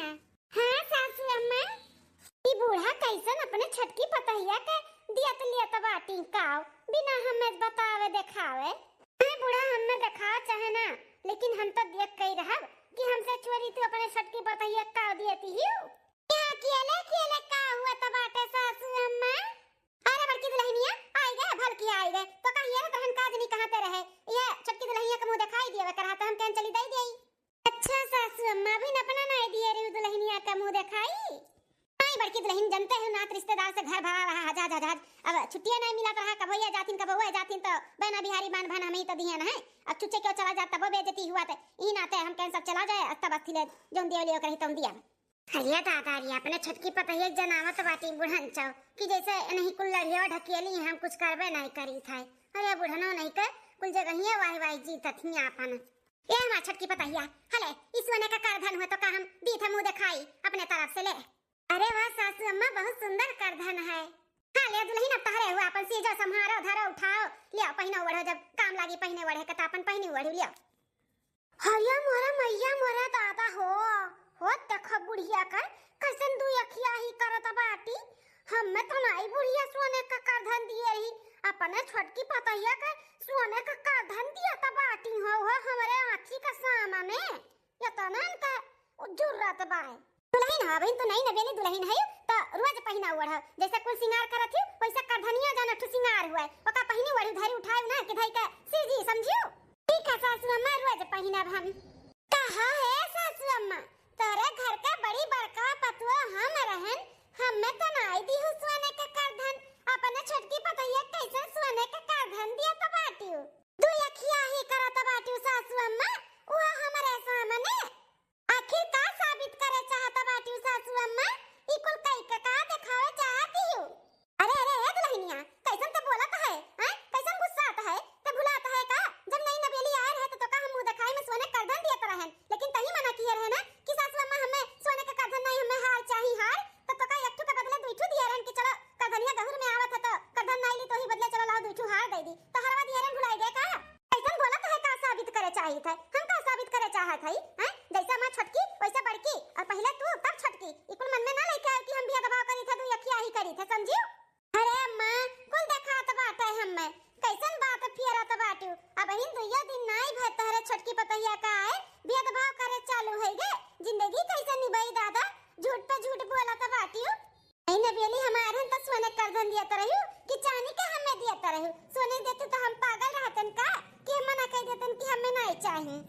दुल्हनिया। हाँ सासू अम्मा, ई बूढ़ा कैसन अपने छटकी पतहिया के दियत लियत बाटी काव बिना हमें बतावे देखावे। मैं बूढ़ा हमें देखा चाहे ना, लेकिन हम तो देख कई रहब कि हमसे चोरी तू अपने छटकी पतहिया काव दियती ही। क्या केले केले का हुआ तबाटे सासू अम्मा? अरे बड़की दुल्हनिया आई गए, भल की आई गए तो कहिए रे तहन काज नहीं कहां पे रहे। ये छटकी दुल्हनिया के मुंह दिखाई दिए करा तो हम कहीं चली दई देई। अच्छा सासू अम्मा भी अपना नहीं दिए रे दुल्हनिया का मुंह दिखाई। नहीं बड़की दुल्हन जनते हो नात रिश्तेदार से घर भरा रहा हजार हजार, अब छुट्टियां नहीं मिला रहा कब भैया जातिन कब बउआ जातिन तो बहना बिहारी बान भान हमें तो दिए ना है। अब चुच्चे क्यों चला जाता वो बेइज्जती हुआ थे ई नाते हम कहीं सब चला जाए तब अस्थिले जोन दियो लियो कहीं तुम दिया। हरिया दादा री अपने छटकी पतहिया जनावत बाटी बुढ़न चाओ कि जैसे नहीं कुल लड़िया ढकेली हम कुछ करबे नहीं करी था। अरे बुढ़नो नहीं के कुल जगहिया वाही वाही जीतत ही आपन। ये हमार छटकी पतहिया हले इस सोने का करधन हो तो का हम दी था मुंह दिखाई अपने तरफ से ले। अरे वाह सासू अम्मा बहुत सुंदर करधन है। हाँ ले दुल्हन अब तहरे हुआ अपन सीजो संहारो धरो उठाओ लिया पहिना ओढ़ो जब काम लागी पहिने ओढ़े के अपन पहिनी ओढ़ लिया। हरिया मोरा मैया मोरा दादा हो देखो बुढ़िया कर कैसन दू अखिया ही करत बाटी। हम में तो नहीं बुढ़िया सोने का करधन दिए रही अपने छटकी पतहिया का सोने का करधन दिया त बाटी हो हमारे आँखी का सामने ये तो नन का जरूरत बाय। दुल्हन हा बहन तो नहीं नवेली दुल्हन है तो रोज पहिना ओढ़ जैसे कुल सिंगार करत ही वैसा करधनिया जाना ठु सिंगार हुआ ओका पहिनी ओढ़ धरी उठाए ना कि धई का सीजी समझियो। ठीक है सासू अम्मा रोज पहिनब हम। कहा है सासू अम्मा तोरे घर का बड़ी बड़का पतुआ हम रहन हम में तो नहीं दी हूं सोने का करधन अपने छटकी पतहिया कैसे सोने का करधन दिया तो बाटियो दू अखिया ही करत बाटियो सासू अम्मा वो हमारे सामने आखिर का साबित करे चाहत बाटियो सासू अम्मा ई कुल कई का दिखावे चाहती हूं। अरे अरे दुल्हनिया कैसन तो बोलत है हैं कैसन गुस्सा आता है तो भुलाता है का जब नई नवेली आए रहे तो का हम मुंह दिखाई में सोने करधन दिया तो रहन लेकिन तही मना किए रहे ना कि सासू अम्मा हमें सोने का करधन नहीं हमें हार चाहिए हार तो का एकठू के बदले दुइठू दिया रहन कि चलो करधनिया गहुर में आवत है तो करधन नहीं ली तो ही बदले चलो लाओ दुइठू हार दे दी तो हरवा दिया रहन भुलाई गए का कैसन बोलत है का साबित करे चाहिए था हम का साबित करे चाहत है हैं जैसे मां छटकी वैसे बड़की और पहले तू तब छटकी इकुल मन में ना लेके आए कि हम बिया दबाव करी थे दू अखिया ही करी थे समझियो। अरे अम्मा कुल देखात बात है हम में कैसन बात फिरत बाटू अब हिन दुइया दिन नहीं भय तहरे छटकी पतहिया का है बिया दबाव करे चालू है गे जिंदगी कैसे निभाई दादा झूठ पे झूठ बोलत बाटियो। नहीं नवेली हमारे तो सोने करधन दिया तो रहियो कि चांदी का हमें दिया तो रहियो सोने देते तो हम पागल रहतन का कि हम मना कह देतन कि हमें नहीं चाहिए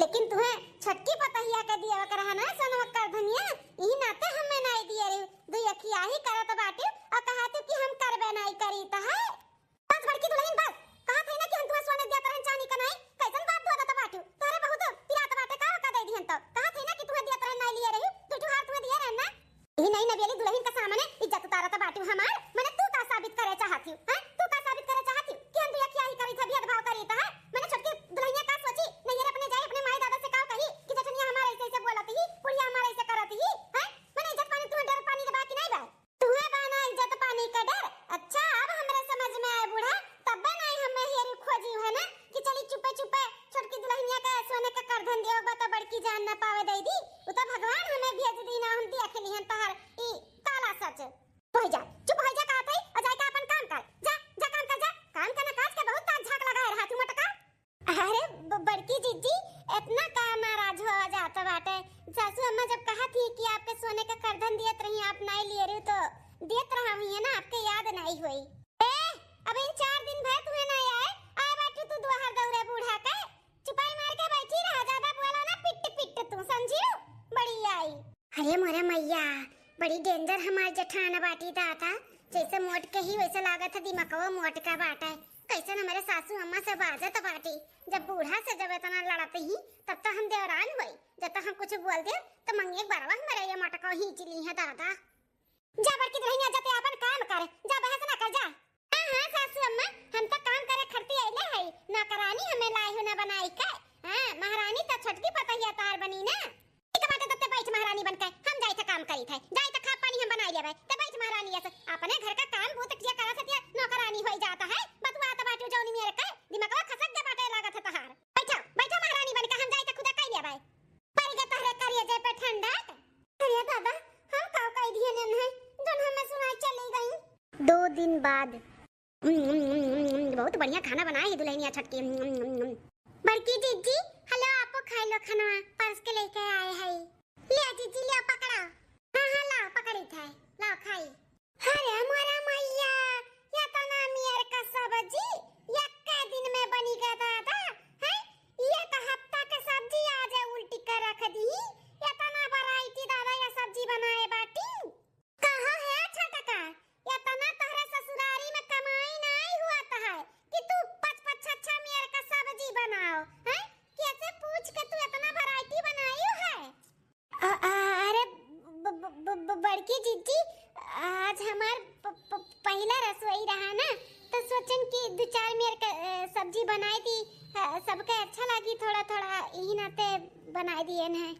लेकिन तुम्हें छटकी पतहिया का दिया कर ना सोना करधनिया यही नाते हमें नहीं दिए रे दू अखिया ही करत बाटियो और कहत कि हम करबे नहीं करी त है बस बड़की दुल्हन बस कहा थे ना कि हम तुम्हें सोने दिया तरन चांदी का नहीं कैसन बात बोलत बाटियो तोरे बहुत पिरात बाटे का दे दिहन तो कहा थे ना कि तुम्हें दिया तरन नहीं लिए रही तू हाथ तुम्हें दिया रहन ना ई नहीं नवेली दुल्हन के सामने इज्जत उतारत बाटियो हमार माने तू का साबित करे चाहती है तू का साबित करे चाहती कि हम दिया क्या ही करी था भेदभाव करी था मैंने छटकी दुल्हनिया का सोची नहीं ये अपने जाए अपने माई दादा से का कही कि जठनिया हमारे ऐसे बोलत ही पुड़िया हमारे ऐसे करत ही है मैंने इज्जत पानी तुम्हें डर पानी दबा कि नहीं बा तुम्हें बाना इज्जत पानी का डर। अच्छा अब हमारे समझ में आए बूढ़ा तब नहीं हमें हेरी खोजी है ना कि चली चुपे चुपे छटकी दुल्हनिया का सोने का करधन दियो बता बड़की जान ना पावे दई दी उ तो भगवान हमें भेज दी ना हम दिया के लिए तहर ई काला सच हो जा चुप हो जा कहत है और जाके अपन काम कर जा जा काम कर जा काम करना काज के बहुत ताक झाक लगा रहा तू मटका। अरे बड़की जीजी इतना का नाराज हो जाता बाटे सासू अम्मा जब कहा थी कि आपके सोने का करधन दियत रही आप नहीं लिए रही तो दियत रहा हुई है ना आपके याद नहीं हुई। ए अब इन 4 दिन भर तुम्हें नहीं आए बैठी तू दुआर दौरे बूढ़ा के चुपाई मार के बैठी रहा ज्यादा बोला ना पिट पिट तू समझियो बड़ी आई। अरे मोरा मैया बड़ी डेंजर हमार जेठाना बाटी दाता जैसे मोट के ही वैसे लागत है दिमागवा मोट का बाटा है कैसे हमारे सासू अम्मा से बाजत बाटी जब बूढ़ा से जब इतना लड़ते ही तब तो हम देवरान हुई जब तक हम कुछ बोल दे तो मंगे बरवा हमारे ये मोटका ही चिली है दादा जा बड़की दुल्हनिया जाते अपन काम कर जा बहस ना कर जा। हां सासू अम्मा हम तो काम करे खरती आइले है नौकरानी हमें लाई हो ना बनाई के हां महारानी तो छटकी पतहिया तार बनी ना एक बाटे तते बैठ महारानी बनके हम जाई था काम करी थे जाई था खा पानी हम बनाई लेबे ते बैठ महारानी ऐसे अपने घर का काम बहुत किया करा सतिया नौकरानी होई जाता है बतवा आता बाटू जौनी मेरे के दिमागवा खसक दे बाटे लागत है तहार बैठो बैठो महारानी बनके हम जाई था खुदा कई लेबे परिगत हरे करिए जे पे ठंडा। 2 दिन बाद बहुत बढ़िया खाना बनाई है दुल्हनिया छटकी। बड़की जीजी हेलो, आपको खाई लो खाना परस के लेके आए हैं। ले जीजी ले पकड़ो। हां हां लाओ पकड़ी थे, लाओ खाई। अरे हमारा मैया या तो ना मियर का सब्जी या के दिन में बनी गया दादा है। ये तो हफ्ता के सब्जी आज उल्टी कर रख दी। या तो ना वैरायटी दादा या सब्जी बनाए बाटी। कहां है छटका, या तो ना तोहरे ससुरारी में कमाई नहीं हुआ तो है कि तू पच पच अच्छा मियर का सब्जी बनाओ है। कैसे पूछ के तू इतना वैरायटी बनाई है। अरे बड़की जीजी आज हमार पहला रसोई रहा ना, तो सोचन कि 2-4 मियर का सब्जी बनाई थी, सबके अच्छा लगी, थोड़ा थोड़ा यही नाते बनाई दिए न।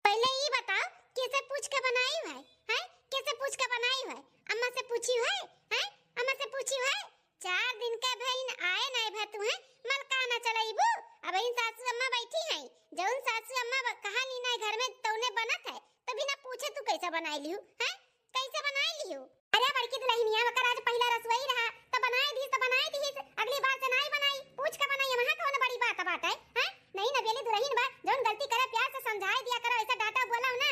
पहले ये बताओ कैसे पूछ के बनाई है हैं? कैसे पूछ के बनाई है? अम्मा से पूछी है हैं? अम्मा से पूछी है? 4 दिन का बहन आए नहीं भा तू है मलका ना चलाईबू। अब इन सासू अम्मा बैठी हैं, जौन सासू अम्मा कहा नी ना घर में तौने बनत है, तो बिना पूछे तू कैसे बनाई लियो हैं? कैसे बनाई लियो? अरे बड़की दुल्हनिया वकर आज पहला रसोई रहा तो बनाई दी, तो बनाई दी, अगली बार से नहीं बनाई, पूछ के बनाई। वहां कौन बड़ी बात है हैं? नहीं ना बेली दुल्हन बा, जौन गलती करे प्यार से समझाई दिया करो, ऐसा डांटा बोला ना।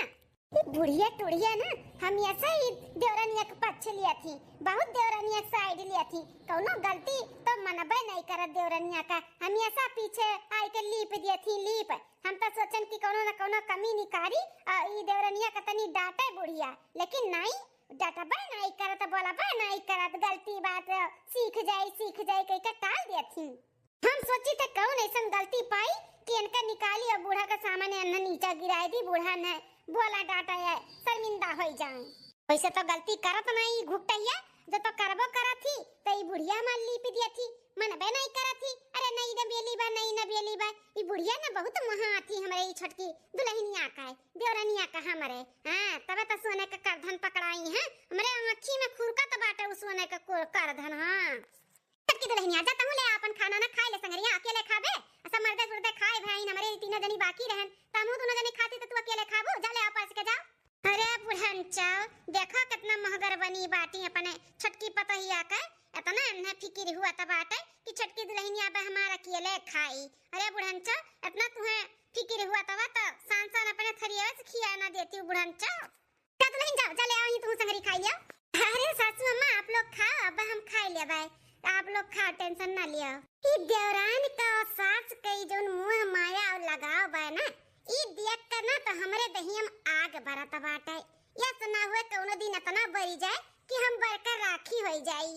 बुढ़िया टुड़िया ना हम ऐसा ही देवरानिया के पक्ष लिया थी, बहुत देवरानिया साइड लिया थी। कौनो गलती तो मनबे नहीं करत देवरानिया का, हम ऐसा पीछे आई के लीप दिया थी लीप। हम तो सोचन कि कोनो ना कोनो कमी निकारी ई देवरानिया का तनी डांटे बुढ़िया, लेकिन नहीं डांटबे नहीं करत, बोलबे नहीं करत, गलती बात सीख जाए कह के टाल दिया थी। हम सोची थे कौन ऐसा गलती पाई कि इनका निकाली और बूढ़ा का सामने अन्ना नीचा गिराई दी। बूढ़ा ने बोला डांटा है शर्मिंदा हो जाऊं। वैसे तो गलती करत नहीं घुटैया, जो तो करबो करत थी तो ई बुढ़िया मार लीप दिया थी, मनबे नहीं करत थी। अरे नहीं न बेली बा, नहीं न बेली बा, ई बुढ़िया ने बहुत महा आती हमरे ई छटकी दुल्हनिया का है देवरानिया का हमरे। हां तबे तो सोने का करधन पकड़ाई है हमरे आंखी में खुरका तो बाटे उस सोने का करधन। हां छटकी दुल्हनिया जा तहु ले अपन खाना ना खाए ले संगरिया, अकेले खाबे ऐसा मर्दे सुरदे खाए भाई हमरे तीनों जनी बाकी रहन, तमु दोनों जनी खाती तो तू अकेले खाबो, जा ले आपस के जा। अरे बुढ़नचा देखो कितना महगर बनी बाटी अपने छटकी पतहिया का, इतना अन्ना फिकिर हुआ त बाटे कि छटकी दुल्हनिया बे हमारा अकेले खाई। अरे बुढ़नचा इतना तुम्हें फिकिर हुआ तवा तो सांसन अपने थरिया से खिया ना देती बुढ़नचा। का दुल्हन जाओ, जा ले आओ, तुम संगरी खाई लियो। अरे सासू अम्मा आप लोग खाओ, अब हम खाई ले भाई, आप लोग खाओ, टेंशन ना लियो। ई देवरान का सास कई जोन मुंह माया और लगाव बा ना, ई देख कर ना तो हमरे दहिया में आग भरत बाटे। या सुना हुए कोनो दिन इतना बरी जाए कि हम बरकर राखी होई जाई।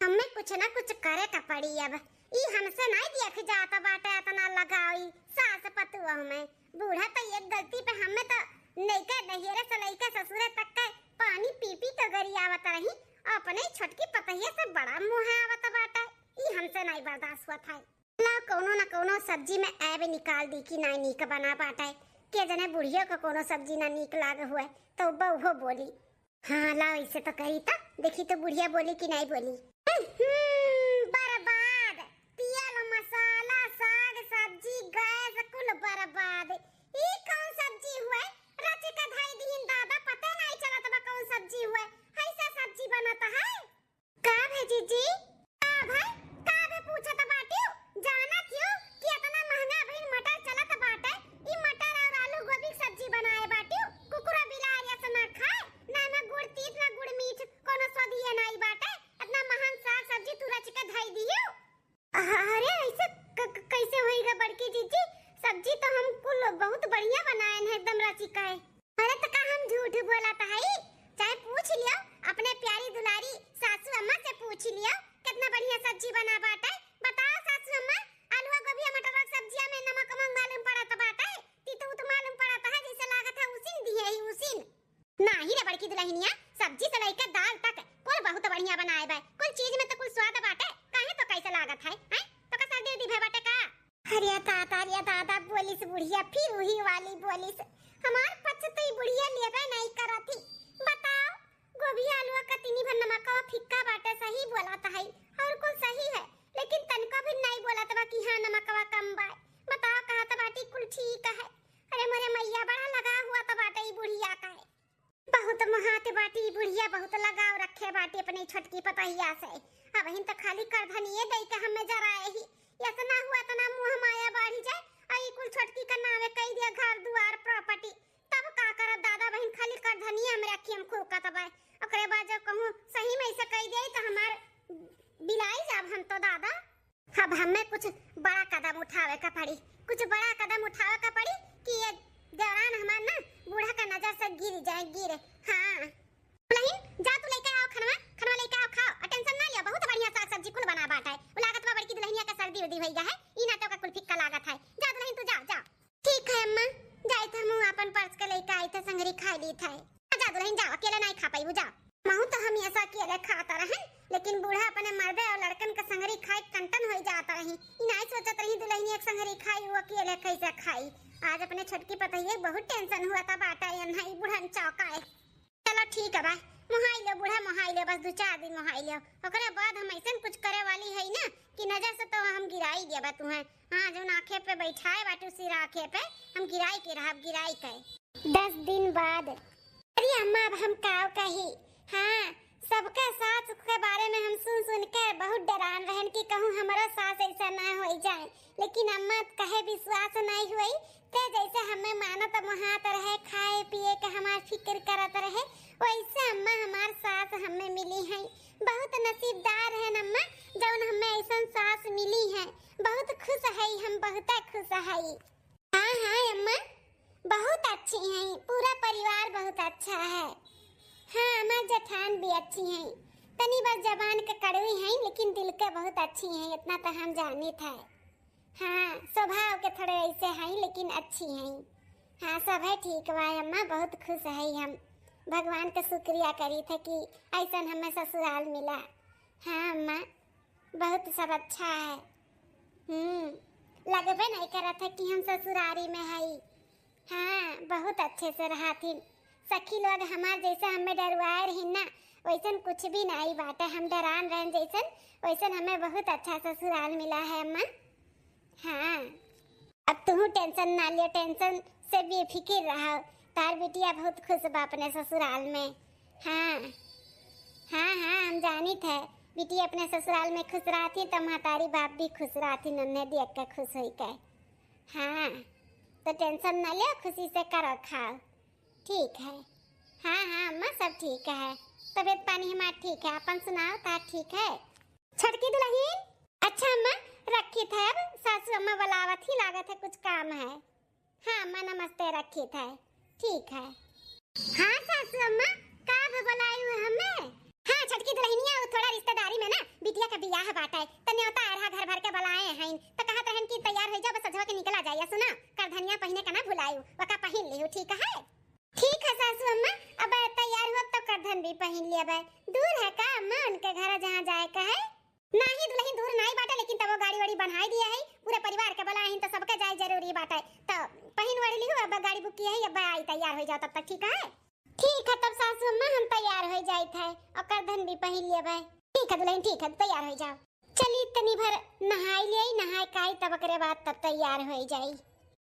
हमें कुछ ना कुछ करे का पड़ी। अब ई हमसे नहीं देख जाता बाटे इतना लगाई सास पतुआ में। बूढ़ा तो एक गलती पे हमें तो नैका दहियरे से लइका ससुरे तक का पानी पी पी के गरियावत रही, अपने छटकी पतहिया से बड़ा मुंह आवत बाटे। ई हमसे नहीं बर्दाश्त हुआ था। ला कोनो ना कोनो सब्जी में ऐबे निकाल दी कि नहीं नीक बना पाटे, के जने बुढ़िया को कोनो सब्जी ना नीक लाग हुए तो बहु बोली हाँ ला ऐसे तो कही था, देखी तो बुढ़िया बोली कि नहीं बोली। बर्बाद तेल मसाला साग सब्जी गैस कुल बर्बाद। ई कौन सब्जी हुए रच के धाई दीन दादा, पता नहीं चलत बा कौन सब्जी हुए, ऐसा सब्जी बनता है का भेजी जी? का भाई का बे पूछत बाटियो, जाना क्यों कि इतना महंगा भइल मटर चलत बाटे। ई मटर और आलू गोभी की सब्जी बनाए बाटियो, कुकुरा बिलार या ना खाए, ना में गुड़ तीत ना गुड़ मीठ कोनो स्वादिया नहीं बाटे। इतना महान साग सब्जी तू रच के धाई दियो। अरे ऐसे कैसे होएगा बड़की जीजी? सब्जी तो हम कुल बहुत बढ़िया बनाए हैं एकदम रची का। अरे तो का हम झूठ बोलता है? चाहे पूछ लियो अपने प्यारी दुलारी सासू अम्मा से, पूछ लियो कितना बढ़िया सब्जी बना बाटे। बताओ सासू अम्मा, आलू गोभी मटर की सब्जियां में नमक उमक मालूम पड़त बाटे, तीतो तो मालूम पड़ता है जैसे लागत है उसिन दिए ही उसिन। नहीं रे बड़की दुल्हनिया, सब्जी से लेकर दाल तक कुल बहुत बढ़िया बनाए बा, कुल चीज में तो कुल स्वाद बाटे, काहे तो कैसे लागत है हैं? तो का दे दी भाई बाटे का? अरे दादा बोलिस बुढ़िया, फिर वही वाली बोलिस। हमार पछ तो बुढ़िया लेबे नहीं करती। बताओ गोभी आलू का तिनी भर नमक का फिक्का बाटे, सही बोलता है और कुल सही है, लेकिन तनको भी नहीं बोलत बा कि हां नमकवा कम बा। बताओ कहा तो बाटी कुल ठीक है। अरे मोरे मैया बड़ा लगा हुआ तो बाटे ई बुढ़िया का है, बहुत महा के बाटी बुढ़िया बहुत लगाव रखे बाटी अपनी छोटकी पतहिया से। अब हिन तो खाली कर धनिए दई के हमें जराए ही इतना हुआ तना मुंह माया बढ़ी जाए आई कुल छोटकी का नामे कह दिया घर दुआर प्रॉपर्टी तब का करब दादा बहन खाली कर धनिया में रखी हम खूब कतबा ओकरे बाद जब कहूं सही में ऐसे कह दे तो हमार बिलाई जाब हम तो दादा। अब हमें कुछ बड़ा कदम उठावे का पड़ी कि ये दौरान हमार ना बूढ़ा का नजर से गिर जाए गिरे। हां दुल्हन जा तू लेके आओ खनवा लेके आओ खाओ और टेंशन ना लिया बहुत बढ़िया साग सब्जी कुल बना बाटा है वो लागत बा बड़की दुल्हनिया का सर्दी उर्दी होई है ई ना तो का कुल फिक्का लागत है। जा दुल्हन तू जा ठीक है अम्मा जाई थ हम अपन पर्स के लेके आई थ संगरी खा ली था। जा दुल्हन जा अकेले नहीं खा पाई जा महू तो हम ऐसा अकेले खाता रहे लेकिन बूढ़ा अपने मर्दे और लड़कन का संगरी खाए कंटन हो जाता रही नहीं सोचत रही दुल्हन एक संगरी खाई वो अकेले कैसे खाई। आज अपने छोटकी पतहिए बहुत टेंशन हुआ था बाटा ये नहीं बूढ़न चौकाए। चलो ठीक है भाई मोहाई लो बूढ़ा मोहाई लो बस 2-4 दिन मोहाई लो ओकरे बाद हम ऐसा कुछ करे वाली है ना कि नजर से तो हम गिराई देबा तुम्हें। हां जो आंखें पे बैठाए बाटू सिर आंखें पे हम गिराई के रहब गिराई के 10 दिन बाद। अरे अम्मा अब हम काव कही हां सबके सास के बारे में हम सुन के बहुत डरान रहन की कहूं हमारा सास ऐसा ना हो जाए लेकिन अम्मा कहे विश्वास नहीं हुई ते जैसे हमें मानत महात रहे खाए पिए के हमार फिक्र करत रहे वैसे अम्मा हमार सास हमें मिली है। बहुत नसीबदार है अम्मा जौन हमें ऐसा सास मिली है बहुत खुश है हम बहुत खुश है। हां अम्मा बहुत अच्छी है पूरा परिवार बहुत अच्छा है। हाँ हमार जेठान भी अच्छी हैं तनी बस जबान के कड़वी हैं लेकिन दिल के बहुत अच्छी हैं इतना तो हम जानी था। हाँ स्वभाव के थोड़े ऐसे हैं लेकिन अच्छी हैं। हाँ सब है ठीक बा अम्मा बहुत खुश है हम भगवान का शुक्रिया करी थे कि ऐसा हमें ससुराल मिला। हाँ अम्मा बहुत सब अच्छा है। लगबे नहीं करा था कि हम ससुरारी में है। हाँ बहुत अच्छे से रहा थी सखी लोग हमार जैसे हमें डरवाए रही ना वैसन कुछ भी नहीं बात है हम डरान रहन जैसन वैसन हमें बहुत अच्छा ससुराल मिला है अम्मा। हाँ अब तुम टेंशन ना लियो टेंशन से बेफिक्र रहो तार बिटिया बहुत खुश बा अपने ससुराल में। हाँ हम जानी थे बिटिया अपने ससुराल में खुश रहती तो महतारी बाप भी खुश रहती नन्हे देख के खुश हुई के। हाँ तो टेंशन ना लियो खुशी से करो खाओ ठीक है। हाँ अम्मा सब ठीक है तबीयत पानी हमारा ठीक है अपन सुनाओ ता ठीक है। छोटकी दुल्हन अच्छा अम्मा रखी थे अब सासू अम्मा बुलावत ही लागत है कुछ काम है। हाँ अम्मा नमस्ते रखी थे ठीक है। हाँ सासू अम्मा का बुलाई हुए हमें। हाँ छोटकी दुल्हनिया थोड़ा रिश्तेदारी में ना बिटिया का बियाह बाटा है तो न्योता आधा घर भर के बुलाए हैं तो कहत रहन कि तैयार हो जाओ बस सजवा के निकला जाइए सुना कर धनिया पहने का ना भुलायू वका पहन लियो ठीक है। ठीक है सासू अम्मा अब तैयार हो तो करधन भी पहन लिया बे दूर है का अम्मा उनके घर जहाँ जाए का है नहीं दुल्हन दूर नहीं बाटा लेकिन तब वो गाड़ी वाड़ी बनाई दिया है पूरे परिवार के बुलाए हैं तो सबके जाए जरूरी बाटा है तो पहन वाली लियो अब गाड़ी बुक की है अब आई तैयार हो जाओ तब तक ठीक है तब सासू अम्मा हम तैयार हो जाए थे और करधन भी पहन लिया बे ठीक है दुल्हन ठीक है तैयार हो जाओ चली तनी भर नहाई लिया नहाई काई तब के बाद तब तैयार हो जाई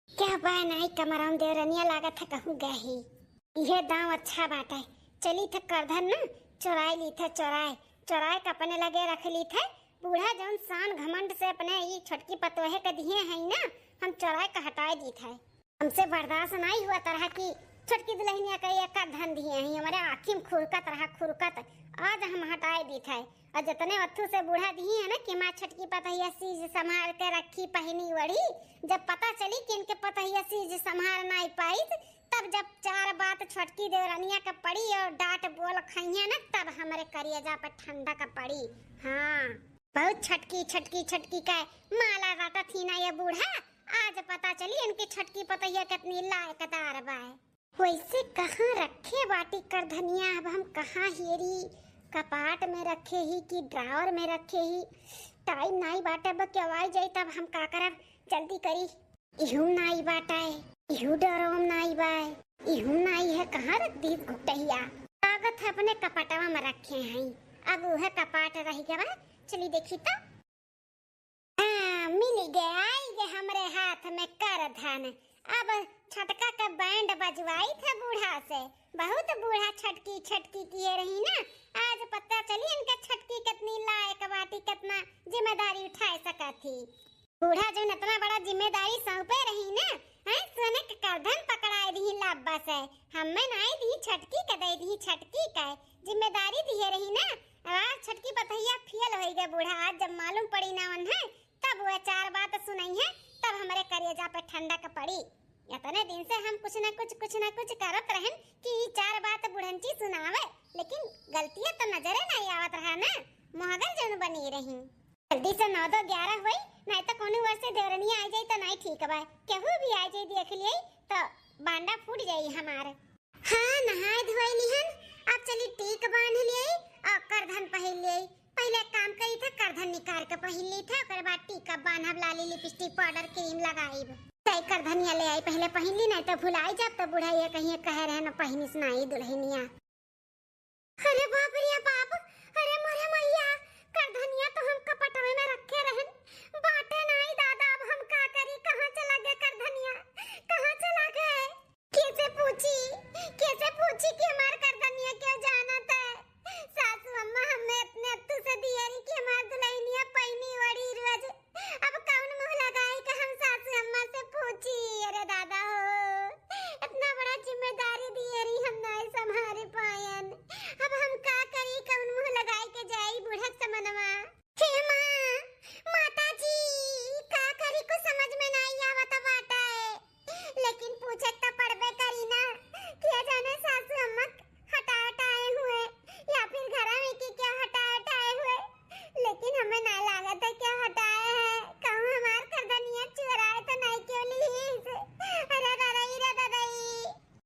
क्या बा नहीं कमराम देवरनिया लागत है कहूँ गही ये दांव अच्छा बात है चली थे करधन ना चोराई ली थे चोराए का अपने लगे रख ली थे बूढ़ा जौन शान घमंड से अपने ये छोटकी पतोहे के दिए हैं ना हम चोराए का हटाए दी थे हमसे बर्दाश्त नहीं हुआ तरह की छोटकी दुल्हनिया का एक का धन दिए हैं हमारे आँखी में खुरकत आज हम हटाए दी थे और जितने अथू से बूढ़ा दिए है ना कि माँ छोटकी पतहिया चीज संभाल के रखी पहनी वड़ी जब पता चली कि इनके पतहिया चीज संभाल नहीं पाई तब जब 4 बात छोटकी देवरानिया का पड़ी और डांट बोल खइया ना तब हमारे करियजा पे ठंडा का पड़ी। हाँ बहुत छटकी का माला राता थी ना ये बूढ़ा आज पता चली इनकी छटकी पतैया कितनी लायकदार बा। वैसे कहाँ रखे बाटी कर धनिया अब हम कहाँ हेरी कपाट में रखे ही कि ड्रावर में रखे ही टाइम नहीं बाटा अब क्या आई जाए तब हम का करब जल्दी करी इहू नहीं बाटा है इहू डरम नहीं बाय इहू नहीं है कहाँ रख दी घुटैया कागज अपने कपाटवा में रखे हैं अब वह कपाट रही गया चली देखी तो मिल गया आई गे हमरे हाथ में कर धन अब छटका का बैंड बजवाई था बूढ़ा से। बहुत बूढ़ा छटकी छटकी किए रही ना। आज पता चली इनका छटकी कितनी लायक बाटी, कितना जिम्मेदारी उठा सका थी। बूढ़ा जो इतना बड़ा जिम्मेदारी सौंपे रही ना, हैं सोने के करधन पकड़ाए दी लाब्बा से। हमें नाई दी छटकी के दे दी छटकी का जिम्मेदारी दिए रही ना। आज छटकी पतैया फेल हो गए बूढ़ा। आज जब मालूम पड़ी ना वन है तब वह चार बात सुनाई है, तब हमारे करेजा पे ठंडक पड़ी। इतने दिन से हम कुछ न कुछ करत रहन कि चार बात बुढ़ंची सुनावे, लेकिन गलतियां तो नजरे नहीं आवत रहा ना। मोहगल जन बनी रही। जल्दी से 9 दो 11 हुई, नहीं तो कोनो वर्ष से देवरनिया आ जाई तो नहीं ठीक बा। केहू भी आ जाई देख लिए तो बांडा फूट जाई हमार। हां नहाय धोई लिहन, अब चली टीक बांध लिए और करधन पहन लिए। पहले काम करी था करधन निकाल के पहन ली था, ओकर बाद टीका बांधब, लाली लिपस्टिक पाउडर क्रीम लगाईब। तई करधनिया ले आई पहले पहन ली, नहीं तो भुलाई जब तो बुढ़ा ये कहीं कह रहे न पहनी सुनाई दुल्हनिया। अरे बाप रे बाप, अरे मोरे मैया, करधनिया तो हम कपटवे में रखे रहन, बाटे नहीं दादा। अब हम का करी, कहां चला गया करधनिया, कहां चला गए? कैसे पूछी कि हमार करधनिया क्यों जानत है? सासू अम्मा हमें इतने अत्तू से दिया रही कि हमार दुल्हनिया पहनी वड़ी रोज। अब कौन मुंह लगाई कि हम सासू अम्मा से पूछी? अरे दादा हो, इतना बड़ा जिम्मेदारी दिए रही, हम नहीं संभाल पायन। अब हम का करी, कौन मुंह लगाई के जाई बूढ़ा समनवा? हे मां, माताजी, का करी को समझ में नहीं आवत बाटा है, लेकिन पूछे तो पड़बे करी ना। क्या जाने सासू अम्मा हटाए हुए या फिर घर में की क्या हटाए हुए, लेकिन हमें ना लागत है क्या हटाए है। कहूं हमार करधनिया चुराए तो नहीं क्यों ली? अरे दादाई,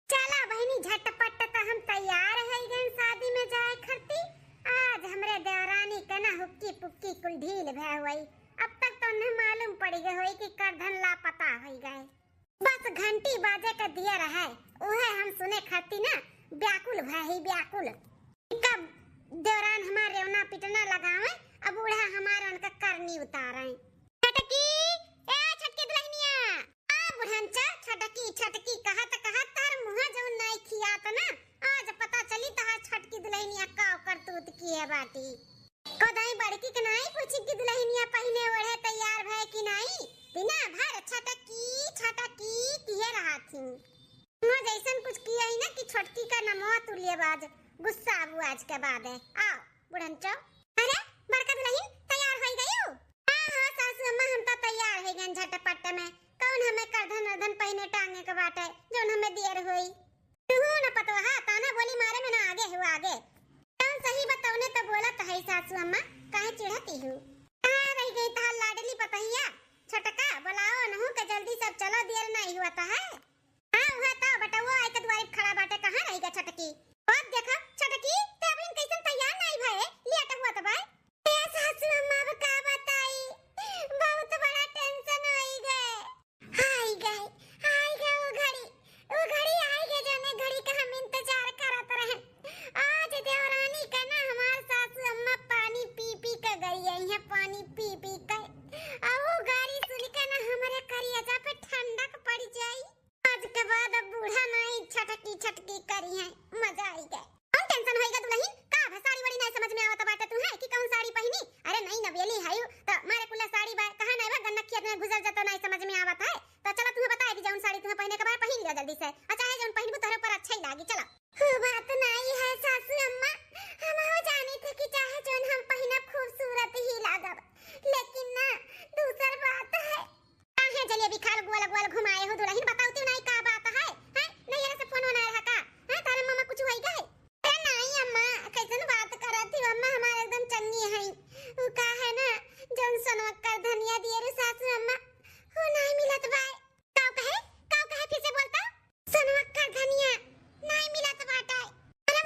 चला बहनी झटपट तो हम तैयार है गए शादी में जाए खरती। आज हमरे देवरानी के ना हुक्की पुक्की कुल ढील भय हुई। अब तक तो न मालूम पड़ी गई होई कि करधन लापता हो गए। बस घंटी बाजे का दिया रहा, ओहे हम सुने खाती ना व्याकुल भाई व्याकुल। कब देवरान हमारे रेवना पिटना लगावे, अब बूढ़ा हमारा उनका करनी उतारे। छटकी, ए छटकी दुल्हनिया, आ बुढ़ंचा छटकी कहत तार मुंह जो नहीं खियात ना, आज पता चली तार छटकी दुल्हनिया का करतूत की है बाटी। कोदाई बड़की के नहीं पूछी कि दुल्हनिया पहने ओढ़े तैयार भय कि नहीं। बिना भर छटकी किए रहा थी। मुँह जैसन कुछ किया ही ना कि छटकी का नमो तुल्यबाज गुस्सा आबू आज के बाद है। आओ बुढ़ंचो। अरे बड़का दुल्हन तैयार हो गई हो? हां सासू अम्मा हम तो तैयार हो गए झटपट में। कौन हमें करधन पहने टांगे के बाटे जोन हमें देर हुई। तू न पतवा ताना बोली मारे में ना आगे हुआ आगे। कौन सही बताओने तो बोला तो है सासू अम्मा, काहे चिढ़ती हो? कहां रह गई तार लाडली पतैया? छटका बुलाओ नहु के जल्दी सब चलो, देर नहीं हुआ था है। हां हुआ था बेटा, वो आके द्वारी खड़ा बाटे, कहां रह गया छटकी? और देखा छटकी ते अबलिन कैसन तैयार नहीं भए, लेट हुआ था भाई। ए सासू अम्मा अब का बताई, बहुत बड़ा टेंशन होई गए। आई गए वो घड़ी आई गए जोने घड़ी का हम इंतजार करत रहे। आज देवरानी का ना हमार सासू अम्मा पानी पी के गई है, पानी पी के आओ गाड़ी सुन के ना हमारे करिया पे ठंडक पड़ जाई। आज के बाद अब बूढ़ा नहीं छटकी करी है, मजा आई गए। कौन टेंशन होएगा दुल्हन? का साड़ी वाड़ी नहीं समझ में आवत बाटे तू है कि कौन साड़ी पहनी? अरे नहीं नवेली हायू तो मारे कुल्ला साड़ी बा कहां नहीं बा गन्ना खेत में गुजर जातो नहीं समझ में आवत है। तो चला तू बता दी जौन साड़ी तू पहने के बाद पहन लिया जल्दी से, अच्छा है जौन पहनबू तोरे पर अच्छा ही लागी। चला बात नहीं है सासू अम्मा, हम हो जानी थी कि चाहे जौन हम पहने खूबसूरत ही लागब, लेकिन ना दूसर बात है। काहे जले भी खाल गोल घुमाए हो दुल्हन, बताओ तू नहीं का बात है? हैं नहीं ऐसे फोन होना रहा का? हैं तारे मामा कुछ होई गए? अरे नहीं अम्मा, कैसन बात करत थी अम्मा, हमारे एकदम चन्नी है। उ का है ना जौन सनवा कर धनिया दिए रे सासू अम्मा, हो नहीं मिलत बा। काऊ कहे फिर से बोलता? सनवा कर धनिया नहीं मिलत बाटा। अरे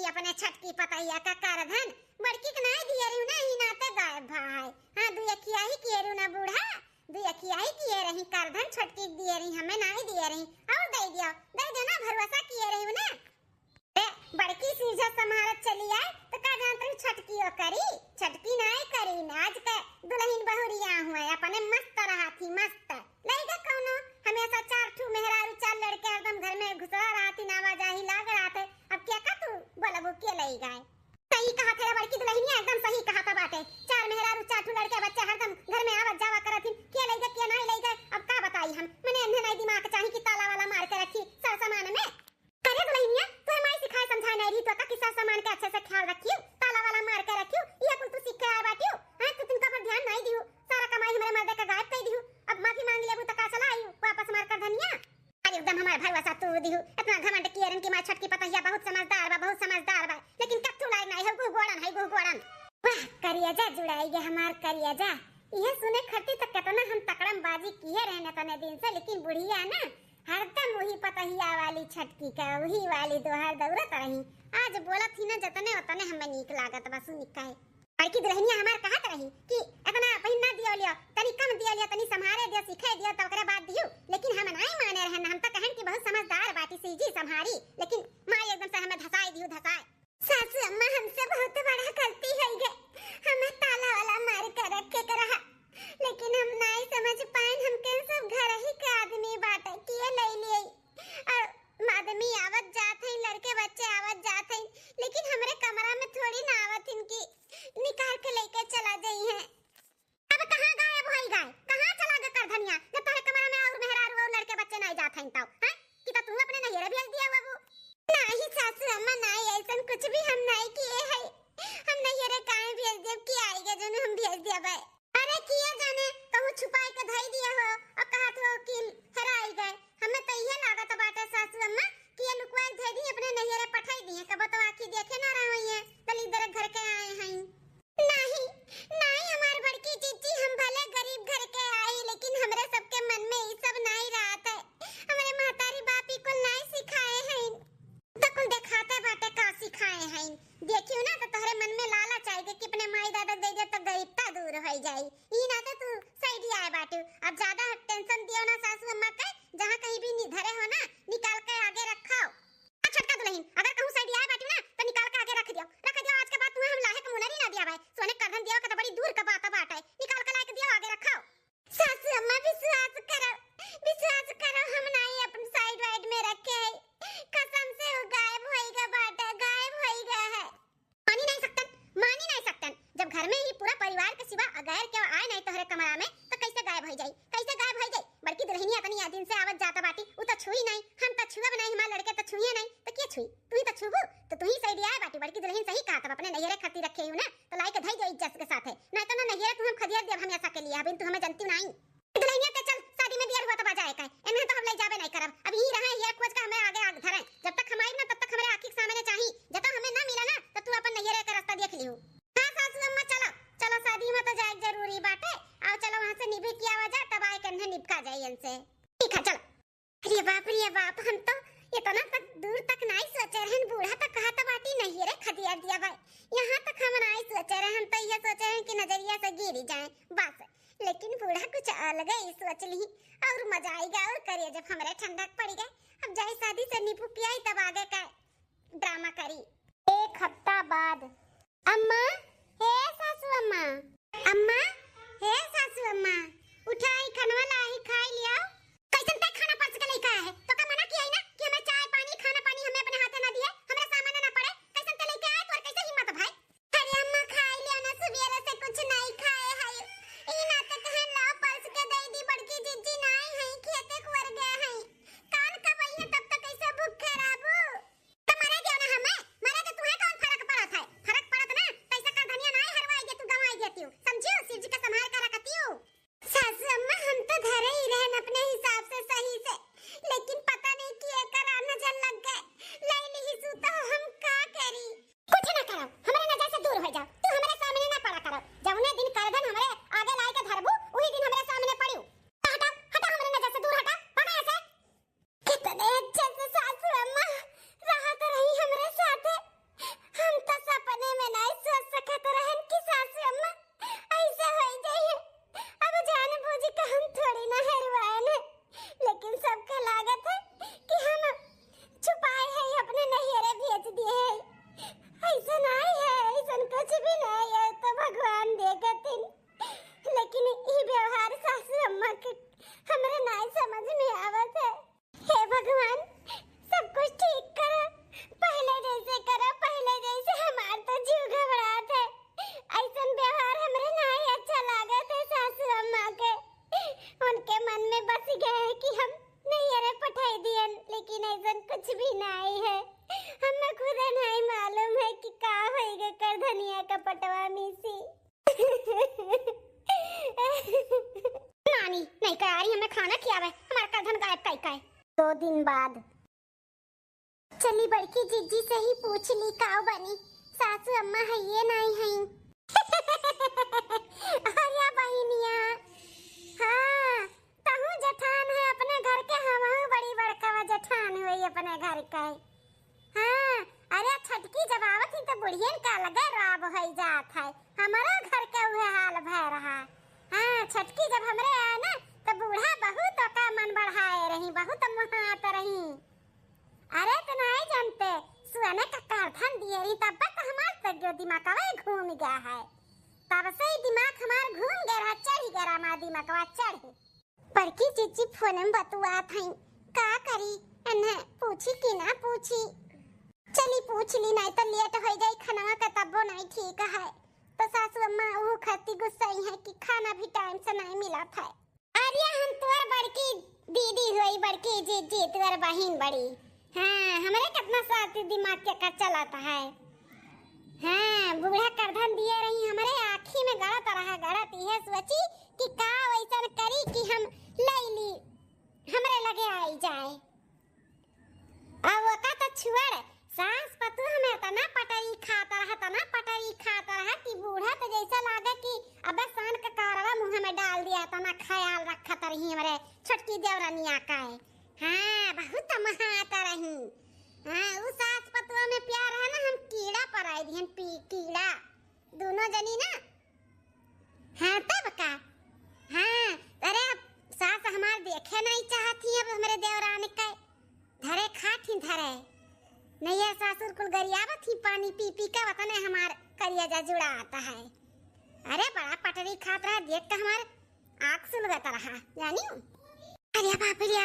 ही अपने छटकी पतैया का करधन बड़की के नहीं दिए रही ना ही नाते गायब भाई। हां दुया किया ही किए रही ना बूढ़ा, दुया किया ही किए रही करधन छटकी दिए रही हमें नहीं दिए रही और दे दियो ना भरोसा किए रही ना। ए बड़की सीधा समारत चली आए तो का जानत रही छटकी करी, छटकी नहीं करी ना आज के दुल्हन बहुरिया हुए अपने मस्त रहा थी मस्त लइका कौनो हमेशा चार ठू मेहरारू चार लड़के एकदम घर में घुसा रहा थी नावा जाही लाग रहा थे। अब क्या का तू बोलबो के लई गए सही कहा थे बड़की दुल्हनिया एकदम सही कहा था बाटे। चार मेहरारू चार ठू लड़के बच्चे हरदम घर में आवत जावा करत थी के लई गए के नहीं लई गए। अब का बताई हम मने अन्हे नहीं दिमाग चाहिए कि ताला वाला मार के रखी सब सामान में। अरे दुल्हनिया तू हमारी सिखाए समझाए नहीं रही तो का किसा सामान के अच्छे से ख्याल रखियो ताला वाला मार के रखियो ये कुल तू सीख के आए बाटियो। हां तू तुमका पर ध्यान नहीं दियो सारा कमाई हमारे मर्दे का गायब कर दियो। अब माफी मांग लेबू तो का चला आयु वापस मार कर धनिया। अरे एकदम हमारे भाई वसा तू दियो इतना घमंड कियरन की मां छटकी पतैया बहुत समझदार बा लेकिन कत्तू लायक नहीं है गु गोड़न वाह करिया जा जुड़ाई गे हमार करिया जा। ये सुने खरती तक कितना हम तकड़म बाजी किए रहने तने दिन से लेकिन बुढ़िया ना हरदम वही पतहिया वाली छटकी का वही वाली दोहर दौड़त रही। आज बोलत ही ना जतने उतने हमें नीक लागत बसु निकाय बड़की दुल्हनिया हमार कहत रही कि इतना पहिना दियो लियो तनी कम दियो लियो तनी संभारे दियो सिखे दियो तो ओकरे बाद दियो लेकिन हम नहीं माने रहन। हम तो कहन कि बहुत समझदार बाटी सीजी संभारी लेकिन मां एकदम से हमें धसाई दियो धसाए। सासू अम्मा हमसे बहुत बड़ा गलती है गे हमें ताला वाला मार कर रखे के रहा लेकिन हम नहीं समझ पाए हम के सब घर ही के आदमी बाटे किए ले लिए और आदमी आवत जात है लड़के बच्चे आवत जात है लेकिन हमरे कमरा में थोड़ी ना आवत इनकी निकाल के लेके चला गई है। अब कहां गायब होई गए कहां चला गए कर धनिया न तोरे कमरा में और मेहरारू और लड़के बच्चे नहीं जात हैं तो हैं कि तू अपने नैहरा भेज दिया बाबू। नहीं सासू अम्मा नहीं ऐसन कुछ भी हम नहीं किए है हम नैहरा काहे भेज देब कि आएगा जो हम भेज दिया भाई। अरे किया जाने कहूं छुपाए के धई दिया हो और कहत हो कि हराई गए हमें तो ये लागत बाटे सासू अम्मा कि ये लुकवा धई दी अपने नैहरा पठाई दी है कब तो आखी देखे ना रही है तली इधर घर के आए हैं। नहीं नहीं हमार बड़की जीजी हम भले गरीब घर के आए लेकिन हमरे सबके मन में ये सब नहीं रहत है हमारे महतारी बापी को नहीं सिखाए हैं तो कुल दिखाते बाटे का सिखाए हैं। देखियो ना तो तोहरे मन में लालच आएगा कि अपने माई दादा दे दे तो गरीबता दूर हो जाई ई ना तो तू सही आए बाटे। अब ज्यादा टेंशन दियो ना सासू अम्मा के जहां कहीं भी धरे हो ना निकाल के आगे रखाओ। छटका दुल्हन अगर कहूं सही आए बाटे ना तो निकाल के आगे रख दियो आज के बाद तुम्हें हम लाहे के मुनरी ना दिया भाई सोने करधन दियो का तो बड़ी दूर का बात है निकाल के लाके दियो आगे रखाओ। सासू अम्मा विश्वास करो हम नहीं अपन साइड वाइड में रखे है कसम से वो गायब होएगा बाटा गायब होएगा है। मानी नहीं सकतन जब घर में ही पूरा परिवार के सिवा अगैर के आए नहीं तोहरे कमरा में तो कैसे गायब हो जाई बड़की दुल्हनिया तनी या दिन से आवत जाता बाटी उ तो छुई नहीं हम तो छुअब नहीं हमारे लड़के तो छुए नहीं तो के छुई तू ही तो छुबू तो तू ही सही आए बाटी। बड़की दुल्हन सही कहा था अपने नैहरे खातिर रखे हूं ना तो लाई के धई जो इज्जत के साथ है नहीं तो ना नैहरे तू हम खदिया देब हमेशा के लिए अभी तू हमें जानती नहीं। दुल्हनिया ते चल शादी में दियर हुआ तो बजाए का एमे तो हम ले जाबे नहीं करब अब ही रहे ये खोज का हमें आगे आग धरे जब तक हमारी ना तब तक हमारे आंखी के सामने चाहिए जब तक हमें ना मिला ना तो तू अपन नैहरे का रास्ता देख लियो। हां सासू अम्मा चलो शादी में तो जाए जरूरी बाटे आओ चलो वहां से निभे किया आवाज तब आए कंधे निपका जाए इनसे ठीक है चलो। अरे बाप हम तो इतना तक दूर तक नहीं सोचे रहन बूढ़ा तक कहा था बाटी नहीं रे खदिया दिया भाई यहाँ तक हम नहीं सोचे रहे हम तो ये सोचे रहे कि नजरिया से गिर जाए बस लेकिन बूढ़ा कुछ अलग ही सोच ली और मजा आएगा और करिए जब हमारे ठंडक पड़ी गए अब जाए शादी से निपू पिया तब आगे का ड्रामा करी। एक हफ्ता बाद अम्मा हे सासू अम्मा हे सासू अम्मा उठाई खनवा लाई खाई लिया कैसन तक खाना पच के लेके आए है तो का मना किया है ना कि हमें चाय पानी खाना पानी हमें अपने हाथ ना दिए हमरा सामान ना पड़े कैसन ते लेके आए तोर कैसे हिम्मत भाई। अरे अम्मा खाई लिया ना सुबेरे से कुछ नहीं खाए है ई ना तो कहन लाओ पल्स के दे दी बड़की जीजी नहीं है खेते कुर गए है कान का वही तब तक कैसे भूख खराबू तो मरे दियो ना हमें मरे तो तुम्हें कौन फर्क पड़त है फर्क पड़त ना पैसा का धनिया नहीं हरवाई दे तू गवाई देती हूं समझियो शिव जी का संभाल कर रखती हूं। सासू अम्मा हम तो घरे ही रहन अपने हिसाब से सही से लेकिन कुछ भी नहीं है। हमें खुद नहीं मालूम है कि का होएगा कर धनिया का पटवा मिसी। नानी नहीं कह रही हमें खाना खियावे, हमारा करधन गायब काई काई। 2 दिन बाद चली बड़की जीजी से ही पूछ ली काव बनी, सासू अम्मा है ये नहीं है। अरे बहनिया हाँ तहु जठान है अपने घर के, हम बड़ी बड़का जठान हुई अपने घर का। हाँ अरे छटकी जब आवत ही तो बुढ़ियन का लगे राब हो जात है, हमारा घर का वह हाल भय रहा। हाँ छटकी जब हमरे आए ना तो बूढ़ा बहुत का मन बढ़ाए रही, बहुत महात रही। अरे तो नहीं जानते सुने का करधन दिए रही तब तक हमार तक जो दिमाग घूम गया है, तब से ही दिमाग हमार घूम गया रहा, चढ़ गया हमारा दिमाग चढ़। पर की चीची फोन में बतुआ थी का करी, इन्हें पूछी कि ना पूछी, चली पूछ ली नहीं तो लेट हो जाए खाना का तब्बो नहीं ठीक है। तो सासू अम्मा वो खती गुस्सा है कि खाना भी टाइम से नहीं मिला था। अरे हम तोर बड़की दीदी हुई, बड़की जीजी तोर बहन बड़ी। हाँ हमारे कितना साथी दिमाग के कर चलाता है। हाँ बूढ़ा करधन दिए रही हमारे आँखी में गड़त रहा, गड़त यह सोची कि का वैसा करी कि हम ले ली हमरे लगे आई जाए। अब वो का तो छुआड़ सास पतु हमें तना पटरी खाता रहा कि बूढ़ा तो जैसा लागे कि अबे सान का कारवा मुंह में डाल दिया, तना ख्याल रखा रही हमारे छोटकी देवरानिया का है। हाँ बहुत महाता रही। हाँ उस सास पतुआ में प्यार है ना, हम कीड़ा पर आई दिहन कीड़ा दोनों जनी ना। हाँ तब का हाँ अरे सास हमार देखे नहीं चाहती, अब हमारे देवरानी का धरे खाठी धरे नहीं है। सासुर कुल गरियावत ही पानी पी पी का वतने हमार करिया जुड़ा आता है। अरे बड़ा पटरी खात रहा, देख कर हमार आँख सुलगता रहा जानी। अरे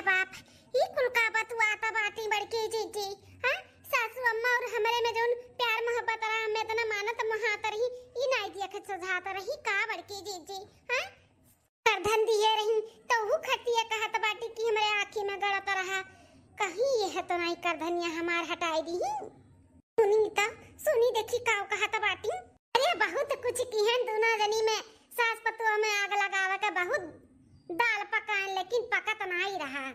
बाप ये कुल का बतुआ आता बाटी बड़की जीजी। हाँ सासू अम्मा और हमारे में जोन प्यार मोहब्बत रहा, हमें इतना मानत महात रही ई नहीं दिया के सुझाता रही का बड़की जीजी। हाँ करधन दिए रही तो वो खतिया कहत बाटी कि हमारे आँखी में गड़त रहा, कहीं यह तो नहीं करधनिया हमार हटाई दी। सुनी देखी काव कहत बाटी। अरे बहुत कुछ की है दोनों जनी में, सास पतुआ में आग लगावे का बहुत दाल पकान लेकिन पकत नहीं रहा।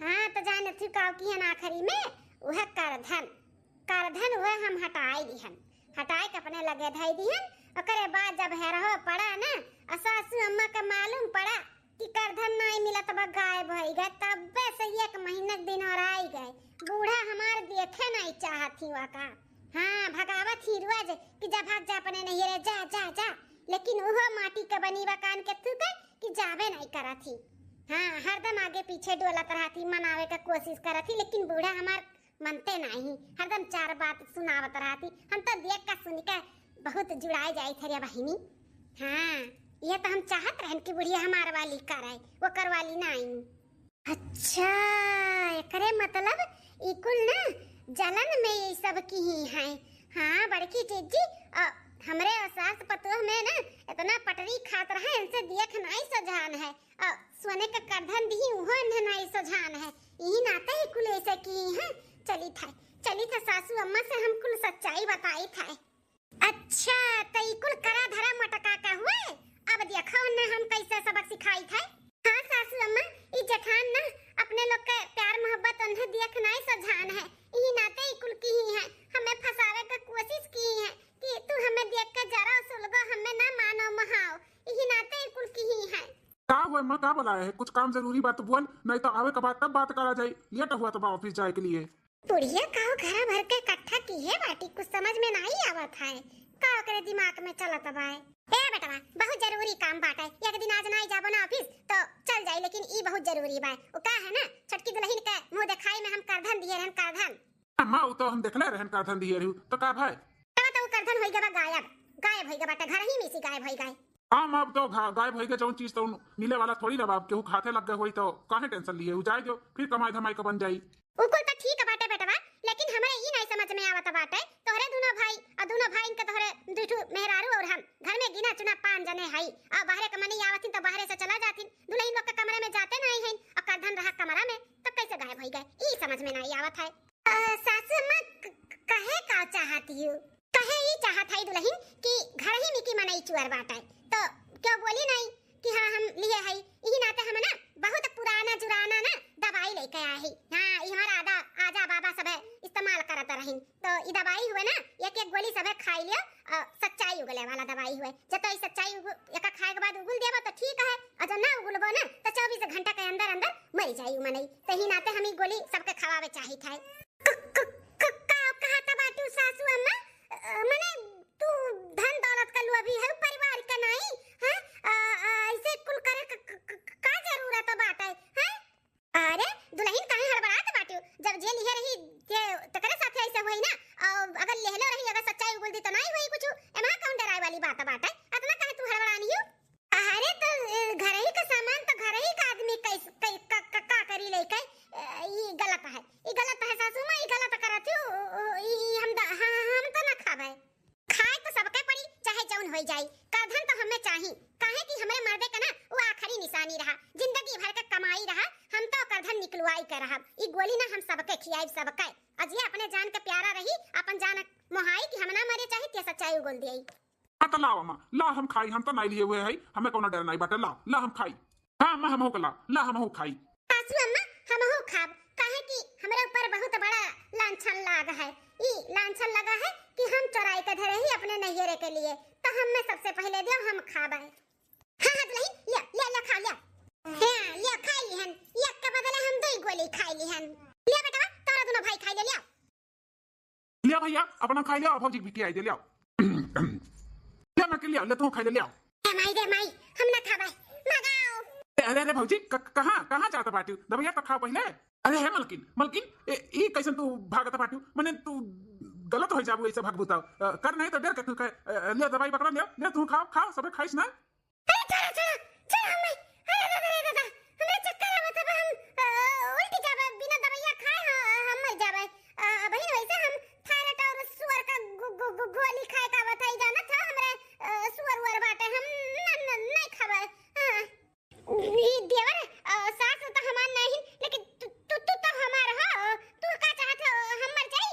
हाँ तो जाने थी काव की है आखिरी में वह करधन वह हम हटाई दिहन, हटाए के अपने लगे धाई दिहन। ओकरे बाद जब हेरहो पड़ा ना सासू अम्मा का मालूम पड़ा कि करधन नहीं मिला तब गायब हो गए, तब से 1 महीना दिन और आई गए। बूढ़ा हमार देखे नहीं चाहती वका। हाँ भगावत ही रोज कि जा भाग जा अपने नहीं रे जा जा जा, लेकिन वह माटी का बनी बकान के थू कि जावे नहीं करा थी। हाँ हरदम आगे पीछे डोलत रहा थी, मनावे का कोशिश करा थी, लेकिन बूढ़ा हमार मनते नहीं, हरदम 4 बात सुनावत रहा थी। हम तो देख का सुन के बहुत जुड़ाए जाए थे बहिनी। हाँ ये तो हम चाहत रहन कि बुढ़िया हमार वाली कराए, वो करवाली नहीं। अच्छा एकरे मतलब इकुल ना जलन में ये सब की ही है। हाँ बड़की जीजी हमरे सास पतोह में ना इतना पटरी खात रहे, इनसे देख नहीं सजान है, सोने का करधन दी उहो नहीं सजान है, यही नाते ही कुल ऐसे की है। चली था सासू अम्मा से हम कुल सच्चाई बताई था। अच्छा तो कुल करा धरा मटका का हुए, अब देखो ना हम कैसे सबक सिखाई था। हाँ सासू अम्मा ई जठान ना अपने लोग के प्यार मोहब्बत उन्हें देख नहीं सजान है, यही नाते ही कुल की ही है, हमें फंसावे का कोशिश की है कि तू हमें देख के जरा सुलगो, हमें ना मानो महाओ, यही नाते ही कुल की ही है। का हुआ मां का बुलाया है, कुछ काम जरूरी बात बोल, नहीं तो आवे के बाद तब बात करा जाए। लेट हुआ तो ऑफिस जाए के लिए। बुढ़िया काओ घर भर के इकट्ठा की है बाटी, कुछ समझ में नहीं आवत है, काओ करे दिमाग में चलत बाय। ए बेटा बहुत जरूरी काम बाटे, एक दिन आज नहीं जाबो ना ऑफिस तो चल जाई, लेकिन ई बहुत जरूरी बा। ओ का है ना छटकी दुल्हन के मुंह दिखाई में हम करधन दिए रहन करधन। अम्मा वो तो हम देखले रहन करधन दिए रहू तो का भाई तब तो करधन होई गबा गायब होई गबा, घर ही में से गायब होई गए। हां अब तो गायब होई के जौन चीज तो मिले वाला थोड़ी ना बाप, केहू खाते लग गए होई तो काहे टेंशन लिए, जाए जो फिर कमाई धमाई का बन जाई। उकुल तो ठीक बाटे बेटवा, लेकिन हमें ई नहीं समझ समझ में आवत बाटे तोहरे दोनों भाई और दोनों भाई के तोहरे दुठू मेहरारू और हम घर में गिना चुना 5 जने हई और बाहरे कमनी आवत तो बाहरे से चला जाती दुल्हन लोग के कमरे में जाते नहीं हैं और करधन रहा कमरा में तो कैसे गायब हो गए ई समझ में नहीं आवत है। सासू अम्मा कहे का चाहती हूँ कहे ई चाहत है दुल्हन कि घर ही में की मनई चुअर बाटे तो क्यों बोली नहीं कि हाँ हम लिए हई यही नाते हम ना बहुत पुराना जुराना ना दवाई लेके आए ही। हाँ ये हमारा आजा बाबा सब इस्तेमाल करत रही तो ये दवाई हुए ना एक एक गोली सब खाई लियो सच्चाई उगले वाला दवाई हुए जब तो सच्चाई एक खाए के बाद उगल देबो तो ठीक है और जब ना उगलबो ना तो 24 घंटा के अंदर अंदर मर जाई मनई तो ही नाते हम गोली सबके खवावे चाही था। कहा था बाटू सासू अम्मा मने तू धन दौलत का लोभी है परिवार का नहीं है ऐसे कुल करे का जरूरत बाटे है। अरे दुल्हन काहे हड़बड़ात बाटू जब जे लिहे रही तकरे साथे ऐसे होई ना और अगर लेहलो रही अगर सच्चाई उगल दी तो नहीं होई कुछ एमा कौन डराए वाली बात बाटे इतना काहे तू हड़बड़ानी हो। अरे तो घर ही का सामान तो घर ही का आदमी का करी लेके ई गलत है सासू मां ई गलत करत हो ई हम तो ना खावे खाए तो सबके पड़ी चाहे जौन होई जाई करधन तो हमें चाही काहे कि हमरे मर्दे का ना वो आखिरी निशानी रहा जिंदगी भर का कमाई रहा हम तो करधन निकलवाई कर रहा ई गोली ना हम सबके खियाई सबके अज ये अपने जान के प्यारा रही अपन जान मोहाई कि हम ना मरे चाहे ते सच्चाई उगल दिई। तो लाओ अम्मा ला हम खाई हम तो नहीं लिए हुए है हमें कोनो डर नहीं बाटे ला हम खाई। हाँ अम्मा हम हो ला हम हो खाई। सासू अम्मा हम हो खाब काहे कि हमरे ऊपर बहुत बड़ा लांछन लाग है ई लांछन लगा है कि हम चोराई के धरे ही अपने नैहरे के लिए तो हम में सबसे पहले दियो हम खाबे। हां दुल्हन ले खा ले हां ले खाई लिहन एक के बदले हम 2 गोली खाई लिहन ले बेटा तोरा दोनों भाई खाई ले ले भैया अपना खाई ले भौजी भी आई दे ले ले मैं के ले तू खाई ले दे माई हम ना खाबे मगाओ। अरे भौजी कहां जाता बाटू दबैया तो खा पहले। अरे है मलकिन ई कैसन तू भागता बाटू मने तू गलत हो जाबू ऐसे भागबूता कर नहीं तो डर के तू ले दवाई पकड़ा ले तू खाओ सबे खाइस ना। अरे चलो हमें अरे दादा हमरे चक्कर आवत है हम उल्टी जाबे बिना दवाइया खाए हम मर जाबे बहिन वैसे हम थायराइड और सुअर का गोली खाए का बताई जाना था हमरे सुअर बाटे हम नहीं खाबे। ई देवर सास तो हमार नहीं लेकिन तू तो हमार हो तू का चाहत हम मर जाई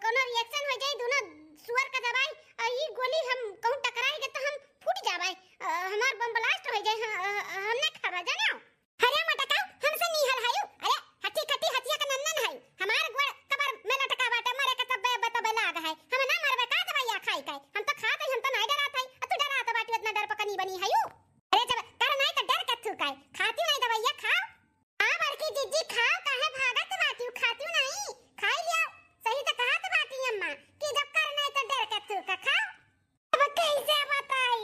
कोनो रिएक्शन हो जाई दोनों सुअर का दवाई ई गोली हम कहूं टकराएगे तो हम फूट जाबे हमार बम ब्लास्ट हो जाए हम नहीं खाबे जानो। अरे मटका हमसे नहीं हल हायो अरे हट्टी कट्टी हटिया का नन्नन है हमार गोड़ कबर में लटका बाटे मरे के तब बतबे लाग है हम ना मरबे का दवाइया खाई के हम तो खात हम तो नहीं डरात है तू डरात बाटी इतना डर पकनी बनी है अरे जब कर नहीं तो डर कथु काय खाती नहीं दवाइया खाओ हां बड़की जीजी खाओ काहे भागत बाटी खाती नहीं खाई लियो सही तो कहत बाटी अम्मा कि जब कर नहीं तो डर कथु का खाओ। अब कैसे बताई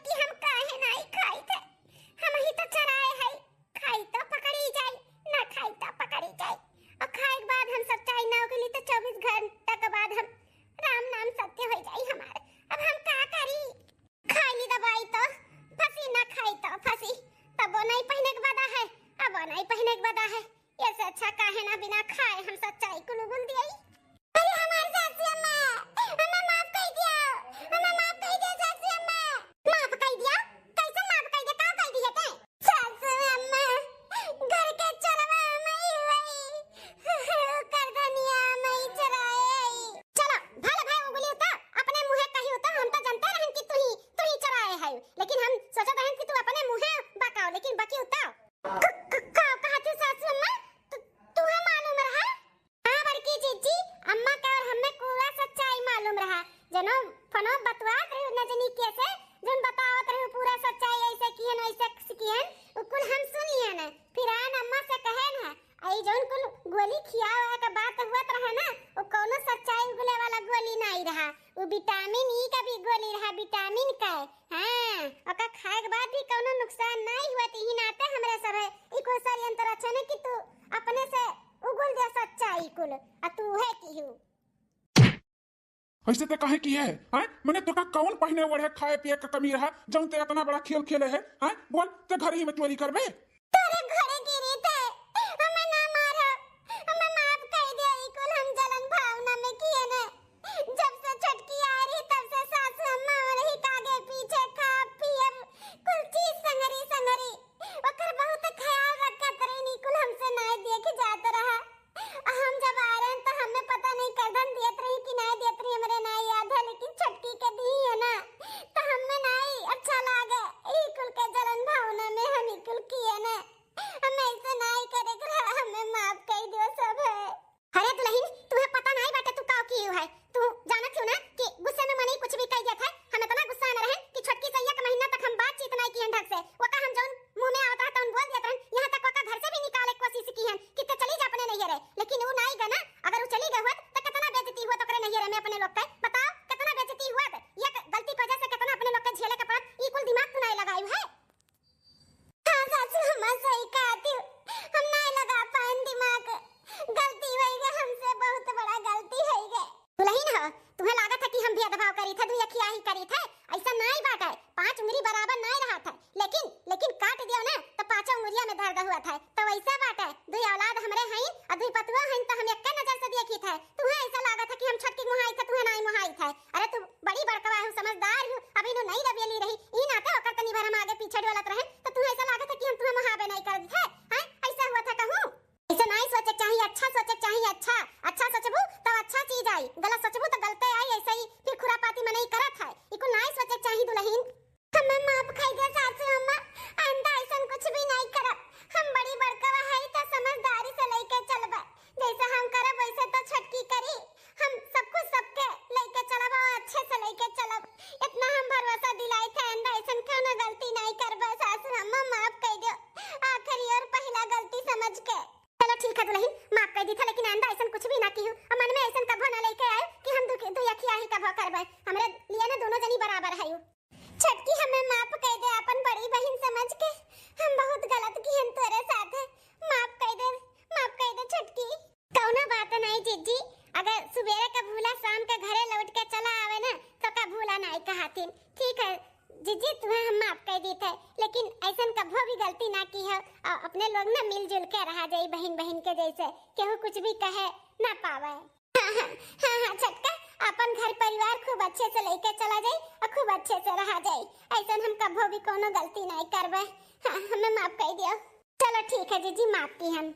कि हम काहे नहीं खाई थे हम ही तो चराए है खाई तो पकड़ी जाए ना खाई तो पकड़ी जाए और खाए के बाद हम सच्चाई ना होगली तो 24 घंटा के बाद हम राम नाम सत्य हो जाई हमारे अब हम का करी खाई ली दवाई तो फंसी ना खाई तो फंसी तब वो नहीं पहने के बदा है अब वो नहीं पहने के बदा है ऐसे अच्छा काहे ना बिना खाए हम सच्चाई को लुगुल दिया। अरे हमारे सासू अम्मा हमें माफ कर दिया सासू अम्मा माफ कर दिया कैसे माफ कर दिया का कर दिया ते सासू अम्मा घर के चरवा मई वही कर दनिया मई चराए चलो भले भाई उगली होता अपने मुंह कही होता हम तो जानते रहन कि तू ही चराए है लेकिन हम सोचत रहन कि तू अपने मुंह बकाओ लेकिन बकी होता कहती सासू अम्मा तू है मालूम रहा। हां बड़की जीजी अम्मा का और हमें पूरा सच्चाई मालूम रहा जनो फनो बतवात रहे न जनी कैसे जन बतावत रहे पूरा सच्चाई ऐसे किहन वैसे किहन कुल हम सुन लिए ना फिर आन अम्मा से कहे ना आई जौन कुल गोली खियावे का बात हुआ रहा ना वो कोनो सच्चाई उगले वाला गोली नहीं रहा वो विटामिन ई का भी गोली रहा विटामिन का हां ओका खाए के बाद भी कोनो नुकसान नहीं हुआ ही नाते हमरे सब है ई कोई षड्यंत्र अच्छा नहीं कि तू अपने से उगल दे सच्चाई कुल आ तू है की हूं ऐसे ते काहे की है हैं मने तो का कौन पहने वड़े खाए पिए का कमी रहा जौन ते इतना बड़ा खेल खेले है हैं बोल ते घर ही में चोरी करबे तेरे घरे गिरी थे हमें ना मारो हमें माफ कर दे ई कुल हम जलन बुआ हन त हम एक नजर से देखी थे। तुम्हें ऐसा लागत है कि हम छठ की मुहाई थे, तुम्हें नहीं मुहाई थे। अरे तू बड़ी बड़का है, समझदार हूं, अभी नो नहीं रवेली रही ई नाते ओकर तनी भर हम आगे पीछे डोलत रहे तो तुम्हें ऐसा लागत है कि हम तुम्हें मुहाबे नहीं कर दी है। हैं ऐसा हुआ था कहूं? ऐसा नहीं सोचे चाहिए, अच्छा सोचे चाहिए। अच्छा सोचबू तो अच्छा चीज आई, गलत सोचबू तो गलते आई। ऐसे ही फिर खुरापाती मने ही करत है, इको नहीं सोचे चाहिए दुल्हन। हमें माफ खाई दे सासू अम्मा, आंदा ऐसन कुछ भी नहीं करब। हम बड़ी बड़का है तो समझदारी से लेके चलबे, जैसे हम करब वैसे तो छटकी करी। हम सब कुछ सबके लेके चलब और अच्छे से लेके चलब, इतना हम भरोसा दिलाई थे। आंदा ऐसन कोनो गलती नहीं करबे सासू अम्मा, माफ कर दो आखिरी और पहला गलती समझ के। चलो ठीक है दुल्हन, माफ कर दी था, लेकिन आंदा ऐसन कुछ भी ना की हो। मन में ऐसन कभो ना लेके आए कि हम दो यखिया ही कभो करबे। हमरे लिए ना दोनों जनी बराबर है। छटकी हमें माफ कर दे, अपन बड़ी बहन समझ के। हम बहुत गलत की हम तेरे साथ है, माफ कर दे छटकी। कौनो बात नहीं जीजी, अगर सुबेरे का भूला शाम के घरे लौट के चला आवे ना तो का भूला नहीं कहतिन। ठीक है जीजी, तुम्हें हम माफ कर दी थे, लेकिन ऐसन कभो भी गलती ना की है। अपने लोग ना मिलजुल के रहा जाए बहन बहन के जैसे, केहू कुछ भी कहे ना पावे। हाँ छटका, अपन घर परिवार खूब अच्छे से लेके चला जाए और खूब अच्छे से रहा जाए। ऐसा हम कभो भी कोनो गलती नहीं करबे। हाँ, हमें माफ कर दियो। चलो ठीक है जीजी, माफ की हम।